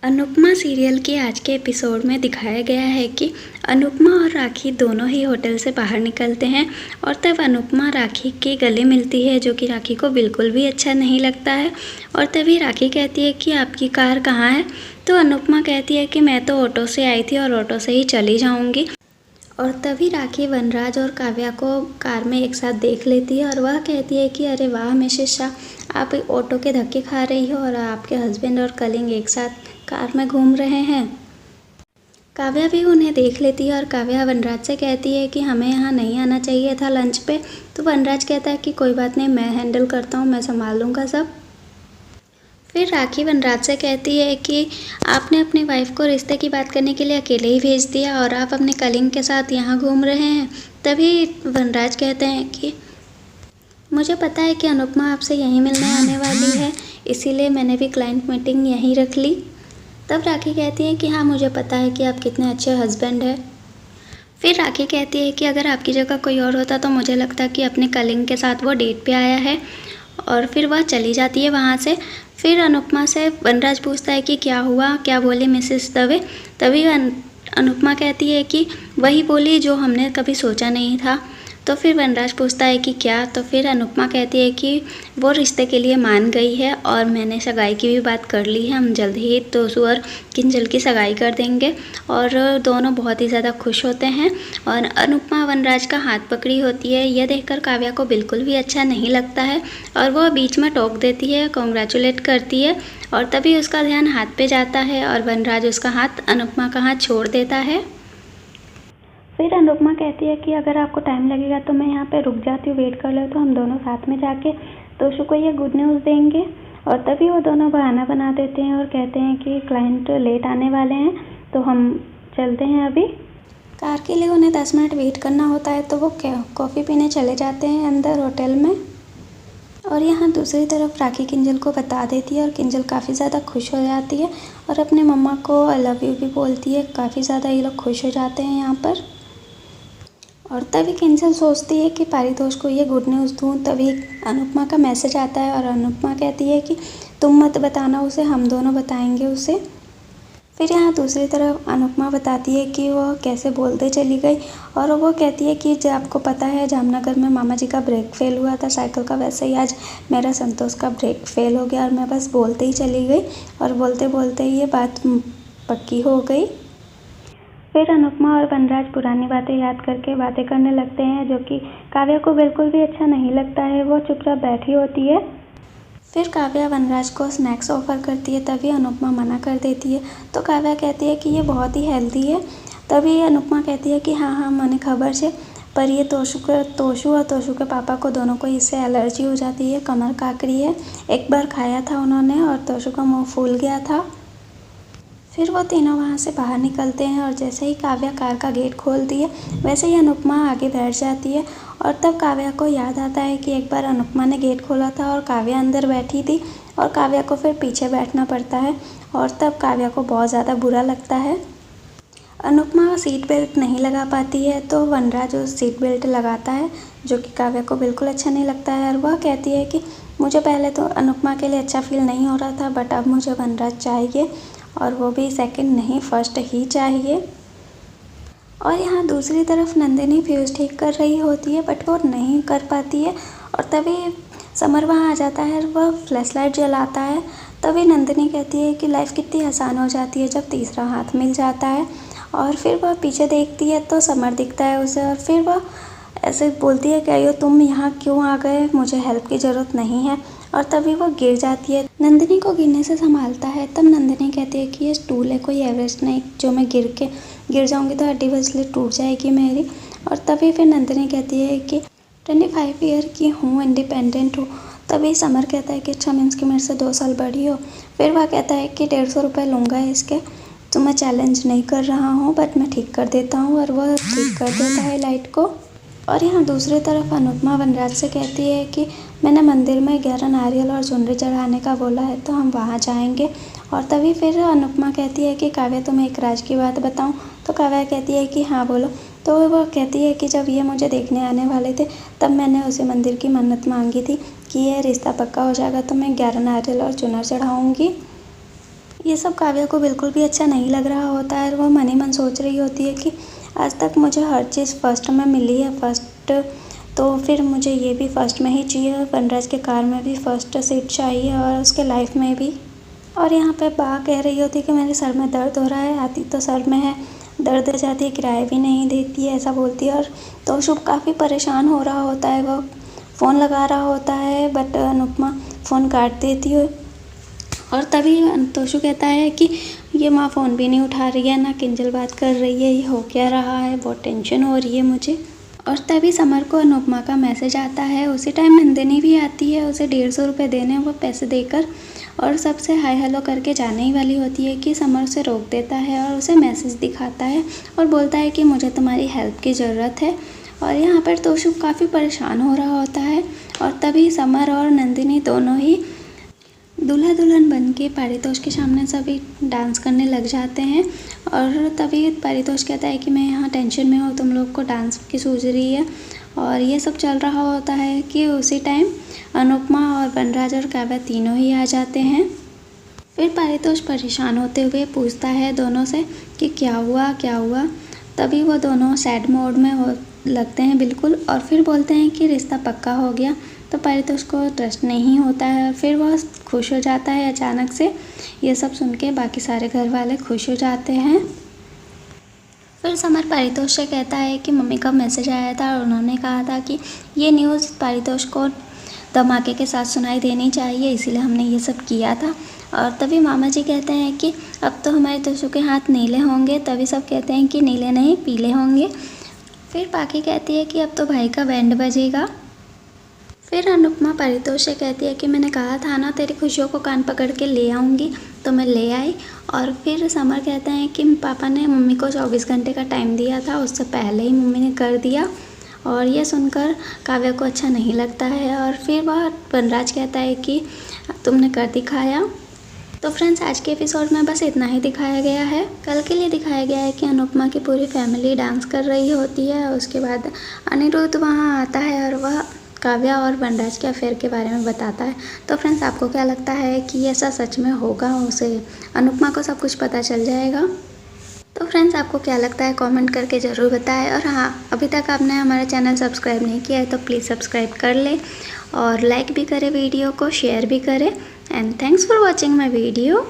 Anupama serial के आज के एपिसोड में दिखाया गया है कि अनुपमा और राखी दोनों ही होटल से बाहर निकलते हैं और तब अनुपमा राखी के गले मिलती है, जो कि राखी को बिल्कुल भी अच्छा नहीं लगता है। और तभी राखी कहती है कि आपकी कार कहाँ है। तो अनुपमा कहती है कि मैं तो ऑटो से आई थी और ऑटो से ही चली जाऊंगी। और तभी राखी वनराज और काव्या को कार में एक साथ देख लेती है और वह कहती है कि अरे वाह मिसेस शाह, आप ऑटो के धक्के खा रही हो और आपके हस्बैंड और कलिंग एक साथ कार में घूम रहे हैं। काव्या भी उन्हें देख लेती है और काव्या वनराज से कहती है कि हमें यहाँ नहीं आना चाहिए था लंच पे। तो वनराज कहता है कि कोई बात नहीं, मैं हैंडल करता हूँ, मैं संभाल लूँगा सब। फिर राखी वनराज से कहती है कि आपने अपनी वाइफ को रिश्ते की बात करने के लिए अकेले ही भेज दिया और आप अपने कलिंग के साथ यहाँ घूम रहे हैं। तभी वनराज कहते हैं कि मुझे पता है कि अनुपमा आपसे यहीं मिलने आने वाली है, इसीलिए मैंने भी क्लाइंट मीटिंग यहीं रख ली। तब राखी कहती है कि हाँ, मुझे पता है कि आप कितने अच्छे हस्बैंड हैं। फिर राखी कहती है कि अगर आपकी जगह कोई और होता तो मुझे लगता कि अपने कलिंग के साथ वो डेट पे आया है। और फिर वह चली जाती है वहाँ से। फिर अनुपमा से वनराज पूछता है कि क्या हुआ, क्या बोली मिसेस दवे। तभी अनुपमा कहती है कि वही बोली जो हमने कभी सोचा नहीं था। तो फिर वनराज पूछता है कि क्या। तो फिर अनुपमा कहती है कि वो रिश्ते के लिए मान गई है और मैंने सगाई की भी बात कर ली है, हम जल्द ही तोशु और किंजल की सगाई कर देंगे। और दोनों बहुत ही ज़्यादा खुश होते हैं और अनुपमा वनराज का हाथ पकड़ी होती है। यह देखकर काव्या को बिल्कुल भी अच्छा नहीं लगता है और वह बीच में टोक देती है, कॉन्ग्रेचुलेट करती है। और तभी उसका ध्यान हाथ पे जाता है और वनराज उसका हाथ अनुपमा का हाथ छोड़ देता है। फिर अनुपमा कहती है कि अगर आपको टाइम लगेगा तो मैं यहाँ पे रुक जाती हूँ, वेट कर लो, तो हम दोनों साथ में जाके तोशु को ये गुड न्यूज़ देंगे। और तभी वो दोनों बहाना बना देते हैं और कहते हैं कि क्लाइंट लेट आने वाले हैं तो हम चलते हैं अभी। कार के लिए उन्हें 10 मिनट वेट करना होता है तो वो कॉफ़ी पीने चले जाते हैं अंदर होटल में। और यहाँ दूसरी तरफ राखी किंजल को बता देती है और किंजल काफ़ी ज़्यादा खुश हो जाती है और अपने मम्मा को आई लव यू भी बोलती है। काफ़ी ज़्यादा ये लोग खुश हो जाते हैं यहाँ पर। और तभी किंजल सोचती है कि पारितोष को ये गुड न्यूज़ दूँ। तभी अनुपमा का मैसेज आता है और अनुपमा कहती है कि तुम मत बताना उसे, हम दोनों बताएंगे उसे। फिर यहाँ दूसरी तरफ अनुपमा बताती है कि वो कैसे बोलते चली गई और वो कहती है कि जब आपको पता है जामनगर में मामा जी का ब्रेक फेल हुआ था साइकिल का, वैसे ही आज मेरा संतोष का ब्रेक फेल हो गया और मैं बस बोलते ही चली गई और बोलते बोलते ही ये बात पक्की हो गई। फिर अनुपमा और वनराज पुरानी बातें याद करके बातें करने लगते हैं, जो कि काव्या को बिल्कुल भी अच्छा नहीं लगता है। वो चुपचाप बैठी होती है। फिर काव्या वनराज को स्नैक्स ऑफ़र करती है, तभी अनुपमा मना कर देती है। तो काव्या कहती है कि ये बहुत ही हेल्दी है। तभी अनुपमा कहती है कि हाँ हाँ मैंने खबर है, पर ये तोशु और तोशु के पापा को दोनों को इससे एलर्जी हो जाती है, कमर काकरी है। एक बार खाया था उन्होंने और तोशु का मुँह फूल गया था। फिर वो तीनों वहाँ से बाहर निकलते हैं और जैसे ही काव्या कार का गेट खोलती है वैसे ही अनुपमा आगे बैठ जाती है। और तब काव्या को याद आता है कि एक बार अनुपमा ने गेट खोला था और काव्या अंदर बैठी थी और काव्या को फिर पीछे बैठना पड़ता है और तब काव्या को बहुत ज़्यादा बुरा लगता है। अनुपमा सीट बेल्ट नहीं लगा पाती है तो वनराज उस सीट बेल्ट लगाता है, जो कि काव्या को बिल्कुल अच्छा नहीं लगता है। और वह कहती है कि मुझे पहले तो अनुपमा के लिए अच्छा फील नहीं हो रहा था, बट अब मुझे वनराज चाहिए और वो भी सेकंड नहीं फर्स्ट ही चाहिए। और यहाँ दूसरी तरफ नंदिनी फ्यूज़ ठीक कर रही होती है बट वो नहीं कर पाती है और तभी समर वहाँ आ जाता है और वह फ्लैश लाइट जलाता है। तभी नंदिनी कहती है कि लाइफ कितनी आसान हो जाती है जब तीसरा हाथ मिल जाता है। और फिर वह पीछे देखती है तो समर दिखता है उसे और फिर वह ऐसे बोलती है कि तुम यहाँ क्यों आ गए, मुझे हेल्प की ज़रूरत नहीं है। और तभी वो गिर जाती है। नंदिनी को गिरने से संभालता है। तब नंदिनी कहती है कि ये स्टूल है, कोई एवरेस्ट नहीं, जो मैं गिर जाऊंगी तो हड्डी वसली टूट जाएगी मेरी। और तभी फिर नंदिनी कहती है कि 25 ईयर की हूँ, इंडिपेंडेंट हूँ। तभी समर कहता है कि अच्छा मीन्स कि मेरे से 2 साल बड़ी हो। फिर वह कहता है कि 150 रुपये लूँगा इसके, तो मैं चैलेंज नहीं कर रहा हूँ बट मैं ठीक कर देता हूँ। और वह ठीक कर देता है लाइट को। और यहाँ दूसरी तरफ अनुपमा वनराज से कहती है कि मैंने मंदिर में 11 नारियल और चुनरी चढ़ाने का बोला है तो हम वहाँ जाएंगे। और तभी फिर अनुपमा कहती है कि काव्या तुम्हें एक राज की बात बताऊँ। तो काव्या कहती है कि हाँ बोलो। तो वह कहती है कि जब ये मुझे देखने आने वाले थे तब मैंने उसे मंदिर की मन्नत मांगी थी कि यह रिश्ता पक्का हो जाएगा तो मैं 11 नारियल और चुनर चढ़ाऊँगी। ये सब काव्या को बिल्कुल भी अच्छा नहीं लग रहा होता है और वो मन ही मन सोच रही होती है कि आज तक मुझे हर चीज़ फर्स्ट में मिली है, फर्स्ट तो फिर मुझे ये भी फर्स्ट में ही चाहिए। वनराज के कार में भी फर्स्ट सीट चाहिए और उसके लाइफ में भी। और यहाँ पे बा कह रही होती है कि मेरे सर में दर्द हो रहा है, आती तो सर में है, दर्द जाती है, किराया भी नहीं देती है, ऐसा बोलती है। और तोशु काफ़ी परेशान हो रहा होता है, वो फ़ोन लगा रहा होता है बट अनुपमा फ़ोन काट देती है। और तभी तोशु कहता है कि ये माँ फ़ोन भी नहीं उठा रही है, ना किंजल बात कर रही है, ये हो क्या रहा है, बहुत टेंशन हो रही है मुझे। और तभी समर को अनुपमा का मैसेज आता है। उसी टाइम नंदिनी भी आती है उसे 150 रुपये देने, वो पैसे देकर और सबसे हाय हेलो करके जाने ही वाली होती है कि समर उसे रोक देता है और उसे मैसेज दिखाता है और बोलता है कि मुझे तुम्हारी हेल्प की ज़रूरत है। और यहाँ पर तोशु काफ़ी परेशान हो रहा होता है और तभी समर और नंदिनी दोनों ही दूल्हा दुल्हन बन के पारितोष के सामने सभी डांस करने लग जाते हैं। और तभी पारितोष कहता है कि मैं यहाँ टेंशन में हूँ, तुम लोग को डांस की सूझ रही है। और ये सब चल रहा होता है कि उसी टाइम अनुपमा और वनराज और काव्या तीनों ही आ जाते हैं। फिर पारितोष परेशान होते हुए पूछता है दोनों से कि क्या हुआ क्या हुआ। तभी वो दोनों सैड मोड में लगते हैं बिल्कुल और फिर बोलते हैं कि रिश्ता पक्का हो गया। तो पारितोष को ट्रस्ट नहीं होता है और फिर वह खुश हो जाता है अचानक से। ये सब सुन के बाकी सारे घर वाले खुश हो जाते हैं। फिर समर पारितोष से कहता है कि मम्मी का मैसेज आया था और उन्होंने कहा था कि ये न्यूज़ पारितोष को धमाके के साथ सुनाई देनी चाहिए, इसीलिए हमने ये सब किया था। और तभी मामा जी कहते हैं कि अब तो हमारे तोशु के हाथ नीले होंगे। तभी सब कहते हैं कि नीले नहीं पीले होंगे। फिर पाखी कहती है कि अब तो भाई का बैंड बजेगा। फिर अनुपमा पारितोष से कहती है कि मैंने कहा था ना तेरी खुशियों को कान पकड़ के ले आऊँगी, तो मैं ले आई। और फिर समर कहते हैं कि पापा ने मम्मी को 24 घंटे का टाइम दिया था, उससे पहले ही मम्मी ने कर दिया। और ये सुनकर काव्या को अच्छा नहीं लगता है और फिर वह वनराज कहता है कि तुमने कर दिखाया। तो फ्रेंड्स आज के एपिसोड में बस इतना ही दिखाया गया है। कल के लिए दिखाया गया है कि अनुपमा की पूरी फैमिली डांस कर रही होती है। उसके बाद अनिरुद्ध वहाँ आता है और वह काव्या और वनराज के अफेयर के बारे में बताता है। तो फ्रेंड्स आपको क्या लगता है कि ऐसा सच में होगा, उसे अनुपमा को सब कुछ पता चल जाएगा? तो फ्रेंड्स आपको क्या लगता है कमेंट करके ज़रूर बताएं। और हाँ, अभी तक आपने हमारा चैनल सब्सक्राइब नहीं किया है तो प्लीज़ सब्सक्राइब कर लें और लाइक भी करें वीडियो को, शेयर भी करें। And thanks for watching my video.